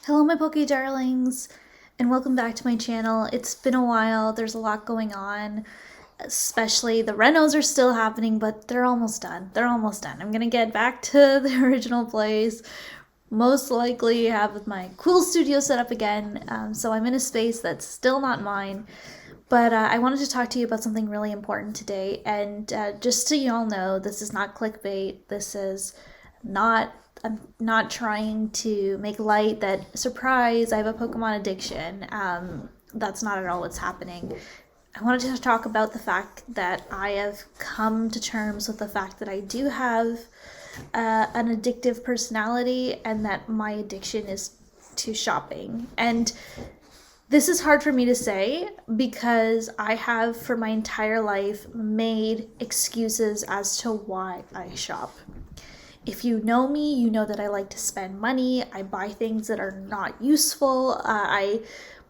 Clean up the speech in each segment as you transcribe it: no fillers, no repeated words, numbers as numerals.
Hello my Poke darlings, and welcome back to my channel. It's been a while, there's a lot going on, especially the renos are still happening, but they're almost done. I'm gonna get back to the original place, most likely have my cool studio set up again, so I'm in a space that's still not mine. But I wanted to talk to you about something really important today, and just so you all know, this is not clickbait. This is not, I'm not trying to make light that, surprise, I have a Pokemon addiction. That's not at all what's happening. I wanted to talk about the fact that I have come to terms with the fact that I do have an addictive personality and that my addiction is to shopping. And this is hard for me to say because I have for my entire life made excuses as to why I shop. If you know me, you know that I like to spend money. I buy things that are not useful. I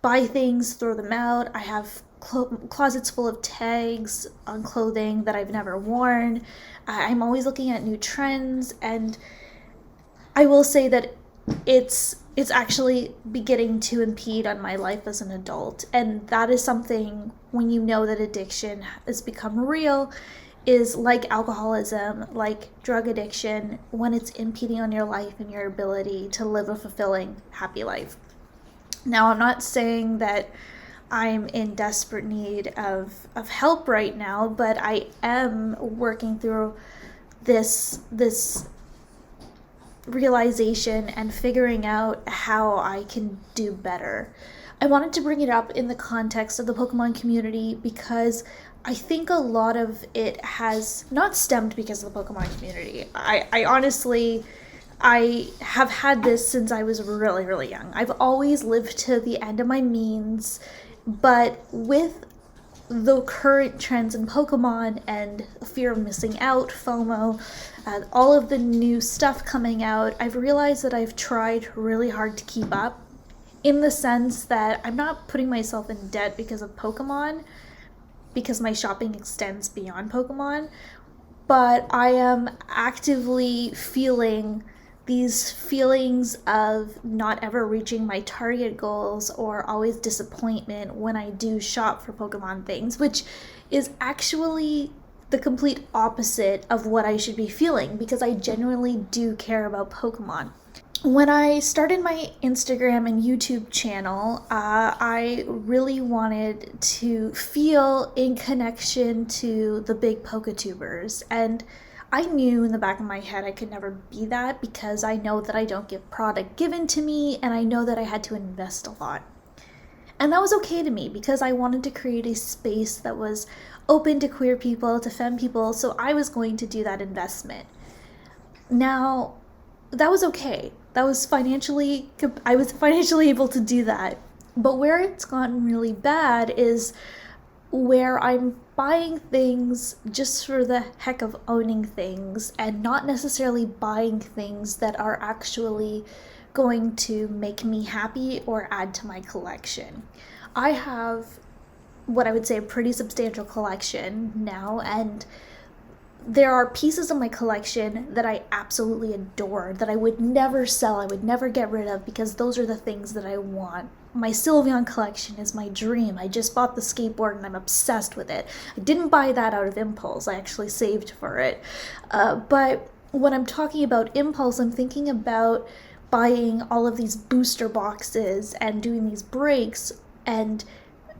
buy things, throw them out. I have closets full of tags on clothing that I've never worn. I'm always looking at new trends, and I will say that it's actually beginning to impede on my life as an adult. And that is something, when you know that addiction has become real, is like alcoholism, like drug addiction, when it's impeding on your life and your ability to live a fulfilling, happy life. Now, I'm not saying that I'm in desperate need of help right now, but I am working through this realization and figuring out how I can do better. I wanted to bring it up in the context of the Pokemon community because I think a lot of it has not stemmed because of the Pokemon community. I honestly, I have had this since I was really, really young. I've always lived to the end of my means, but with the current trends in Pokemon and fear of missing out, FOMO, all of the new stuff coming out, I've realized that I've tried really hard to keep up, in the sense that I'm not putting myself in debt because of Pokemon, because my shopping extends beyond Pokemon, but I am actively feeling these feelings of not ever reaching my target goals or always disappointment when I do shop for Pokemon things, which is actually the complete opposite of what I should be feeling because I genuinely do care about Pokemon. When I started my Instagram and YouTube channel, I really wanted to feel in connection to the big Poketubers, and I knew in the back of my head I could never be that because I know that I don't get product given to me, and I know that I had to invest a lot. And that was okay to me because I wanted to create a space that was open to queer people, to femme people, so I was going to do that investment. Now, that was okay. I was financially able to do that. But where it's gotten really bad is where I'm buying things just for the heck of owning things and not necessarily buying things that are actually going to make me happy or add to my collection. I have what I would say a pretty substantial collection now, and there are pieces of my collection that I absolutely adore, that I would never sell, I would never get rid of, because those are the things that I want. My Sylveon collection is my dream. I just bought the skateboard and I'm obsessed with it. I didn't buy that out of impulse, I actually saved for it. But when I'm talking about impulse, I'm thinking about buying all of these booster boxes and doing these breaks, and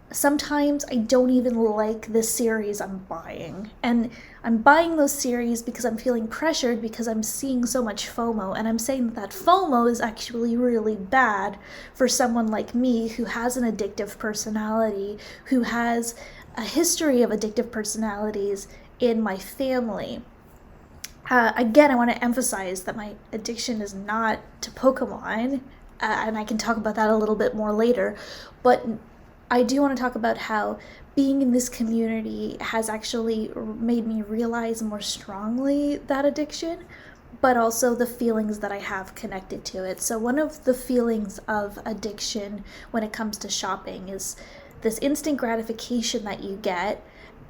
sometimes I don't even like the series I'm buying. And I'm buying those series because I'm feeling pressured because I'm seeing so much FOMO. And I'm saying that FOMO is actually really bad for someone like me who has an addictive personality, who has a history of addictive personalities in my family. Again, I want to emphasize that my addiction is not to Pokemon, and I can talk about that a little bit more later. But I do want to talk about how being in this community has actually made me realize more strongly that addiction, but also the feelings that I have connected to it. So one of the feelings of addiction when it comes to shopping is this instant gratification that you get,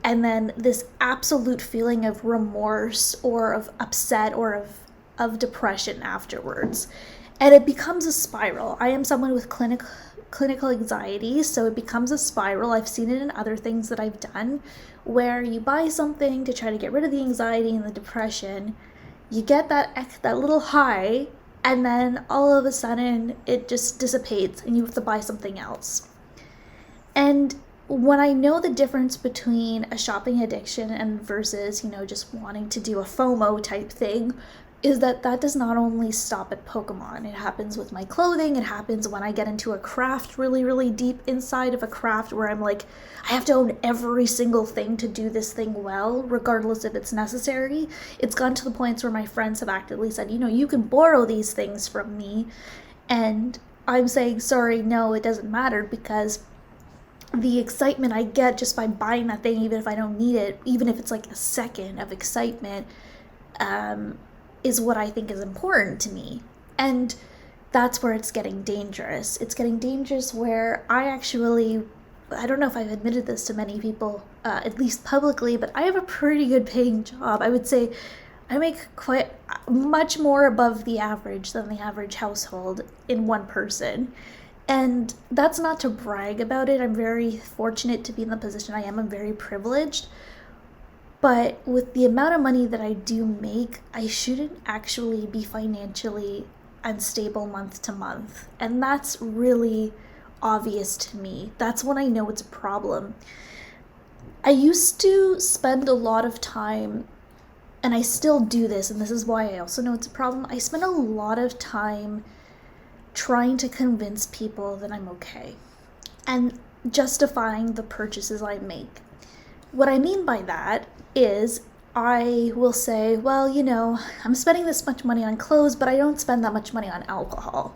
and then this absolute feeling of remorse or of upset or of depression afterwards. And it becomes a spiral. I am someone with clinical anxiety, so it becomes a spiral. I've seen it in other things that I've done, where you buy something to try to get rid of the anxiety and the depression, you get that little high, and then all of a sudden it just dissipates and you have to buy something else. And when I know the difference between a shopping addiction and versus, just wanting to do a FOMO type thing, is that does not only stop at Pokemon. It happens with my clothing. It happens when I get into a craft really, really deep inside of a craft where I'm like, I have to own every single thing to do this thing well, regardless if it's necessary. It's gone to the points where my friends have actively said, you can borrow these things from me. And I'm saying, sorry, no, it doesn't matter, because the excitement I get just by buying that thing, even if I don't need it, even if it's like a second of excitement, is what I think is important to me. And that's where it's getting dangerous. It's getting dangerous where I don't know if I've admitted this to many people, at least publicly, but I have a pretty good paying job. I would say I make quite much more above the average than the average household in one person. And that's not to brag about it. I'm very fortunate to be in the position I am. I'm very privileged. But with the amount of money that I do make, I shouldn't actually be financially unstable month to month. And that's really obvious to me. That's when I know it's a problem. I used to spend a lot of time, and I still do this, and this is why I also know it's a problem. I spend a lot of time trying to convince people that I'm okay and justifying the purchases I make. What I mean by that is I will say, well, I'm spending this much money on clothes, but I don't spend that much money on alcohol.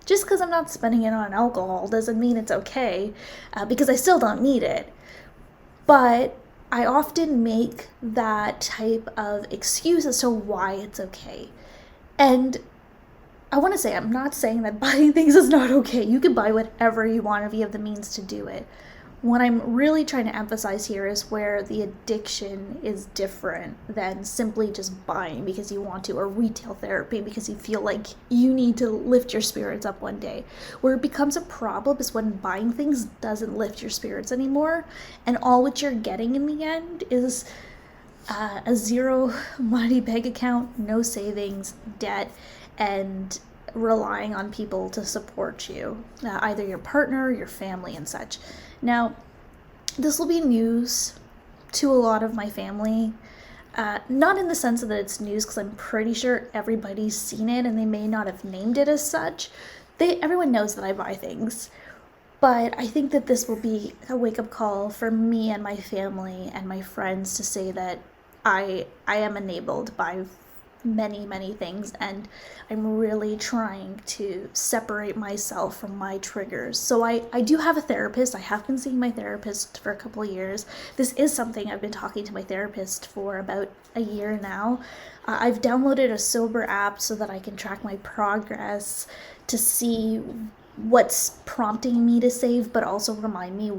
Just because I'm not spending it on alcohol doesn't mean it's okay, because I still don't need it. But I often make that type of excuse as to why it's okay. And I want to say, I'm not saying that buying things is not okay. You can buy whatever you want if you have the means to do it. What I'm really trying to emphasize here is where the addiction is different than simply just buying because you want to, or retail therapy because you feel like you need to lift your spirits up one day. Where it becomes a problem is when buying things doesn't lift your spirits anymore, and all what you're getting in the end is a zero money bank account, no savings, debt, and relying on people to support you, either your partner, your family, and such. Now, this will be news to a lot of my family, not in the sense that it's news, because I'm pretty sure everybody's seen it and they may not have named it as such. Everyone knows that I buy things, but I think that this will be a wake-up call for me and my family and my friends to say that I am enabled by many, many things, and I'm really trying to separate myself from my triggers. So I do have a therapist. I have been seeing my therapist for a couple of years. This is something I've been talking to my therapist for about a year now. I've downloaded a sober app so that I can track my progress to see what's prompting me to save, but also remind me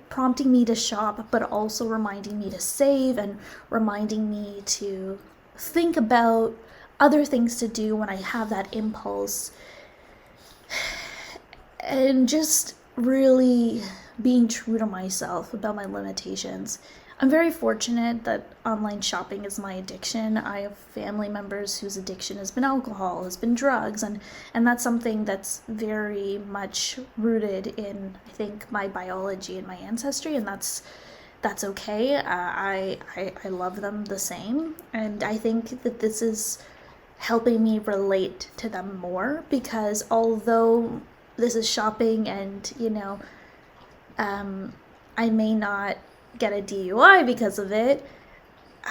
prompting me to shop, but also reminding me to save and reminding me to think about other things to do when I have that impulse, and just really being true to myself about my limitations. I'm very fortunate that online shopping is my addiction. I have family members whose addiction has been alcohol, has been drugs, and that's something that's very much rooted in, I think, my biology and my ancestry, and that's okay. I love them the same, and I think that this is helping me relate to them more, because although this is shopping and I may not get a DUI because of it,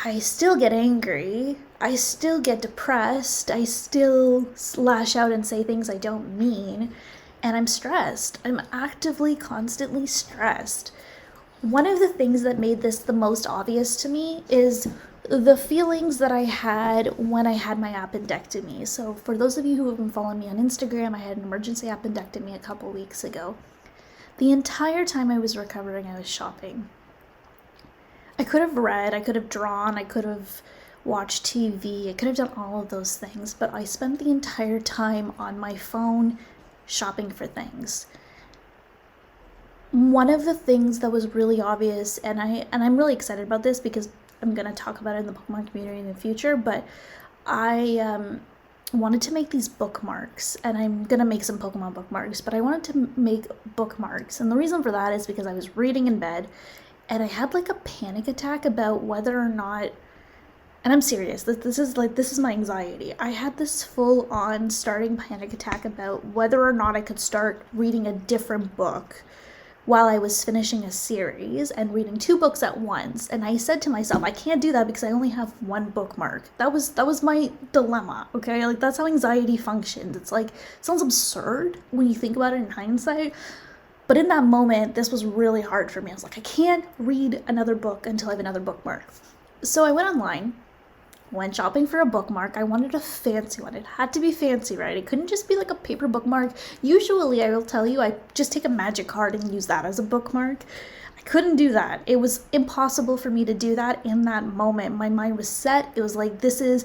I still get angry, I still get depressed, I still lash out and say things I don't mean, and I'm stressed. I'm actively, constantly stressed. One of the things that made this the most obvious to me is the feelings that I had when I had my appendectomy. So for those of you who have been following me on Instagram, I had an emergency appendectomy a couple weeks ago. The entire time I was recovering, I was shopping. I could have read, I could have drawn, I could have watch TV. I could have done all of those things, but I spent the entire time on my phone shopping for things. One of the things that was really obvious, and I'm really excited about this because I'm going to talk about it in the Pokemon community in the future, but I wanted to make these bookmarks, and I'm going to make some Pokemon bookmarks, but I wanted to make bookmarks. And the reason for that is because I was reading in bed and I had like a panic attack about whether or not, and I'm serious, this is my anxiety. I had this full on starting panic attack about whether or not I could start reading a different book while I was finishing a series and reading 2 books at once. And I said to myself, I can't do that because I only have 1 bookmark. That was my dilemma, okay? Like, that's how anxiety functions. It's like, it sounds absurd when you think about it in hindsight, but in that moment, this was really hard for me. I was like, I can't read another book until I have another bookmark. So I went online, went shopping for a bookmark. I wanted a fancy one. It had to be fancy, right? It couldn't just be like a paper bookmark. Usually, I will tell you, I just take a magic card and use that as a bookmark. I couldn't do that. It was impossible for me to do that in that moment. My mind was set. It was like, this is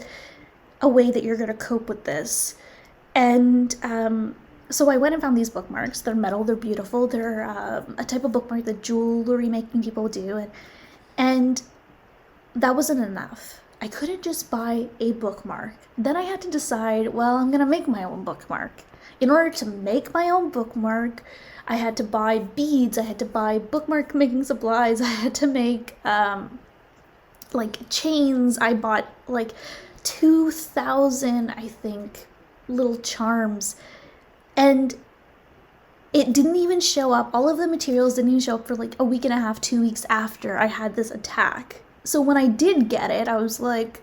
a way that you're going to cope with this. And so I went and found these bookmarks. They're metal. They're beautiful. They're a type of bookmark that jewelry making people do. And that wasn't enough. I couldn't just buy a bookmark. Then I had to decide, well, I'm going to make my own bookmark. In order to make my own bookmark, I had to buy beads. I had to buy bookmark making supplies. I had to make like chains. I bought like 2,000, I think, little charms. And it didn't even show up. All of the materials didn't even show up for like a week and a half, 2 weeks after I had this attack. So when I did get it, I was like,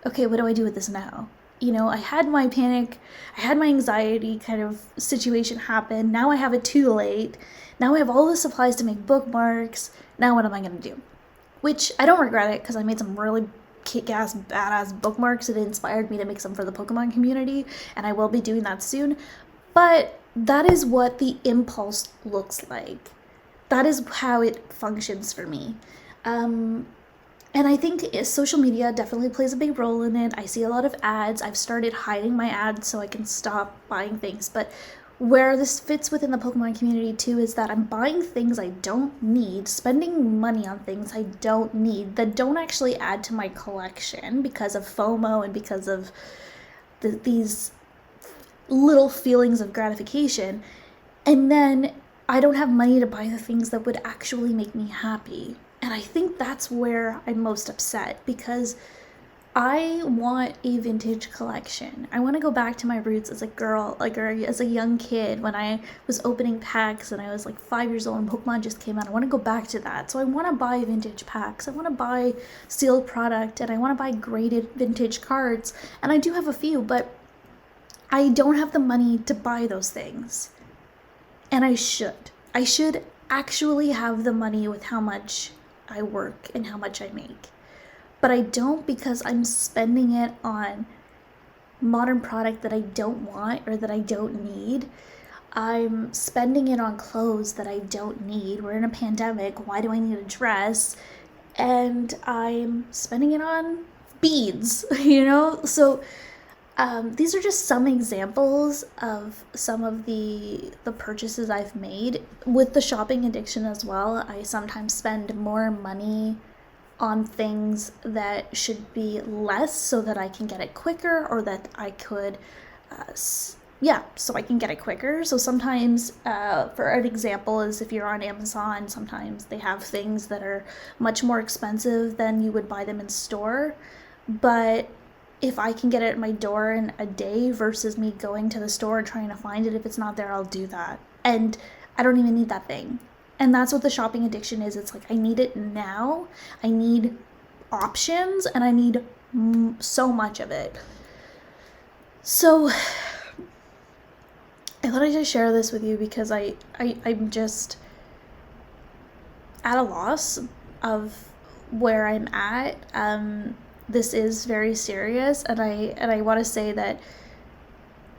okay, what do I do with this now? You know, I had my panic, I had my anxiety kind of situation happen. Now I have it too late. Now I have all the supplies to make bookmarks. Now what am I going to do? Which I don't regret it because I made some really kick-ass, badass bookmarks. It inspired me to make some for the Pokemon community, and I will be doing that soon. But that is what the impulse looks like. That is how it functions for me. And I think social media definitely plays a big role in it. I see a lot of ads. I've started hiding my ads so I can stop buying things. But where this fits within the Pokemon community too is that I'm buying things I don't need, spending money on things I don't need that don't actually add to my collection because of FOMO and because of these little feelings of gratification. And then I don't have money to buy the things that would actually make me happy. And I think that's where I'm most upset because I want a vintage collection. I want to go back to my roots as a girl, like, or as a young kid when I was opening packs and I was like 5 years old and Pokemon just came out. I want to go back to that. So I want to buy vintage packs. I want to buy sealed product and I want to buy graded vintage cards. And I do have a few, but I don't have the money to buy those things. And I should. I should actually have the money with how much I work and how much I make. But I don't because I'm spending it on modern product that I don't want or that I don't need. I'm spending it on clothes that I don't need. We're in a pandemic. Why do I need a dress? And I'm spending it on beads, you know? So these are just some examples of some of the purchases I've made. With the shopping addiction as well, I sometimes spend more money on things that should be less so that I can get it quicker or that I could, so I can get it quicker. So sometimes, for an example, is if you're on Amazon, sometimes they have things that are much more expensive than you would buy them in store. But if I can get it at my door in a day versus me going to the store and trying to find it, if it's not there, I'll do that. And I don't even need that thing. And that's what the shopping addiction is. It's like, I need it now. I need options and I need so much of it. So I thought I'd just share this with you because I'm just at a loss of where I'm at. This is very serious, and I want to say that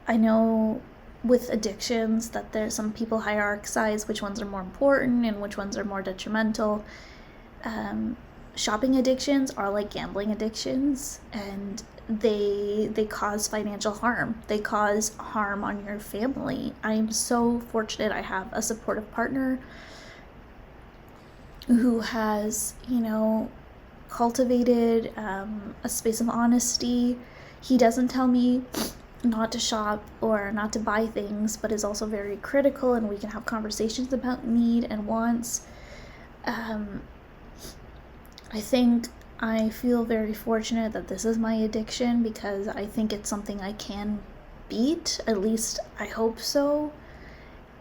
I know with addictions that there's some people hierarchize which ones are more important and which ones are more detrimental. shopping addictions are like gambling addictions, and they cause financial harm. They cause harm on your family. I'm so fortunate I have a supportive partner who has, cultivated a space of honesty. He doesn't tell me not to shop or not to buy things, but is also very critical, and we can have conversations about need and wants. I think I feel very fortunate that this is my addiction, because I think it's something I can beat. At least I hope so.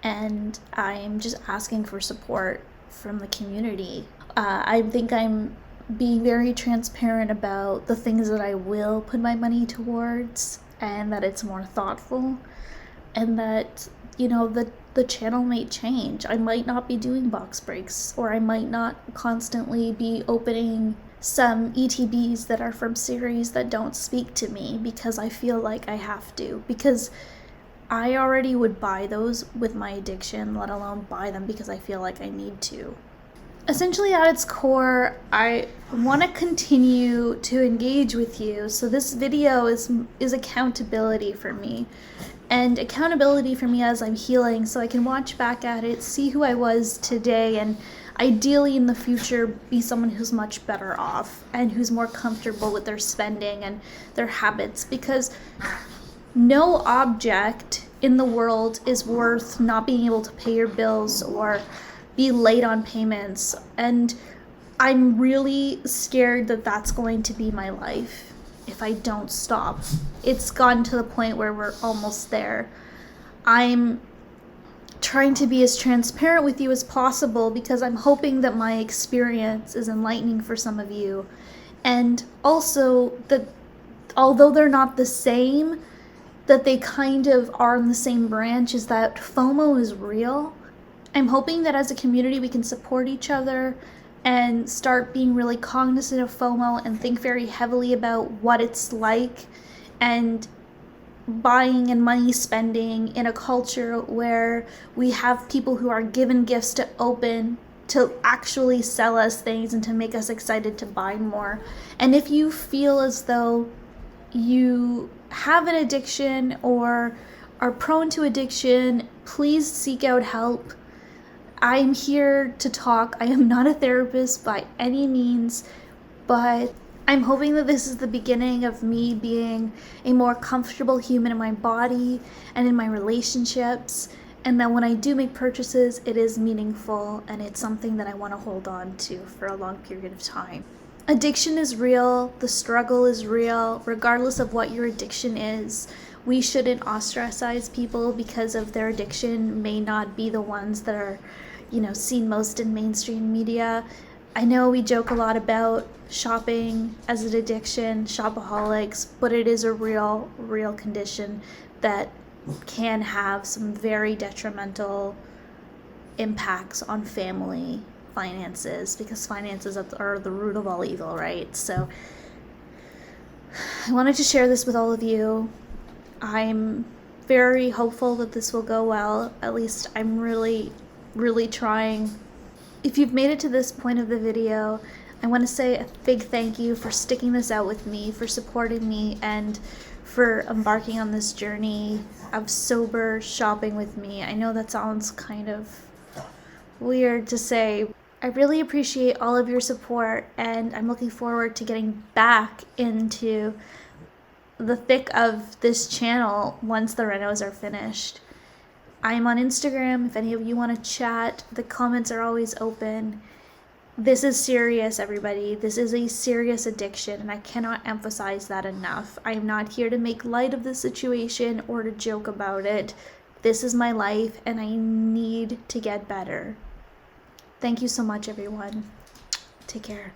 And I'm just asking for support from the community. I think I'm being very transparent about the things that I will put my money towards, and that it's more thoughtful, and that, the channel may change. I might not be doing box breaks, or I might not constantly be opening some ETBs that are from series that don't speak to me because I feel like I have to, because I already would buy those with my addiction, let alone buy them because I feel like I need to. Essentially, at its core, I want to continue to engage with you. So this video is accountability for me. And accountability for me as I'm healing, so I can watch back at it, see who I was today, and ideally in the future be someone who's much better off and who's more comfortable with their spending and their habits, because no object in the world is worth not being able to pay your bills or be late on payments. And I'm really scared that that's going to be my life if I don't stop. It's gotten to the point where we're almost there. I'm trying to be as transparent with you as possible because I'm hoping that my experience is enlightening for some of you. And also that although they're not the same, that they kind of are in the same branch, is that FOMO is real. I'm hoping that as a community we can support each other and start being really cognizant of FOMO and think very heavily about what it's like and buying and money spending in a culture where we have people who are given gifts to open to actually sell us things and to make us excited to buy more. And if you feel as though you have an addiction or are prone to addiction, please seek out help. I'm here to talk. I am not a therapist by any means, but I'm hoping that this is the beginning of me being a more comfortable human in my body and in my relationships, and that when I do make purchases, it is meaningful and it's something that I want to hold on to for a long period of time. Addiction is real. The struggle is real, regardless of what your addiction is. We shouldn't ostracize people because of their addiction may not be the ones that are, seen most in mainstream media. I know we joke a lot about shopping as an addiction, shopaholics, but it is a real condition that can have some very detrimental impacts on family finances, because finances are the root of all evil, right? So I wanted to share this with all of you. I'm very hopeful that this will go well. At least I'm really trying. If you've made it to this point of the video, I want to say a big thank you for sticking this out with me, for supporting me, and for embarking on this journey of sober shopping with me. I know that sounds kind of weird to say. I really appreciate all of your support, and I'm looking forward to getting back into the thick of this channel once the renos are finished. I am on Instagram if any of you want to chat. The comments are always open. This is serious, everybody. This is a serious addiction, and I cannot emphasize that enough. I am not here to make light of the situation or to joke about it. This is my life, and I need to get better. Thank you so much, everyone. Take care.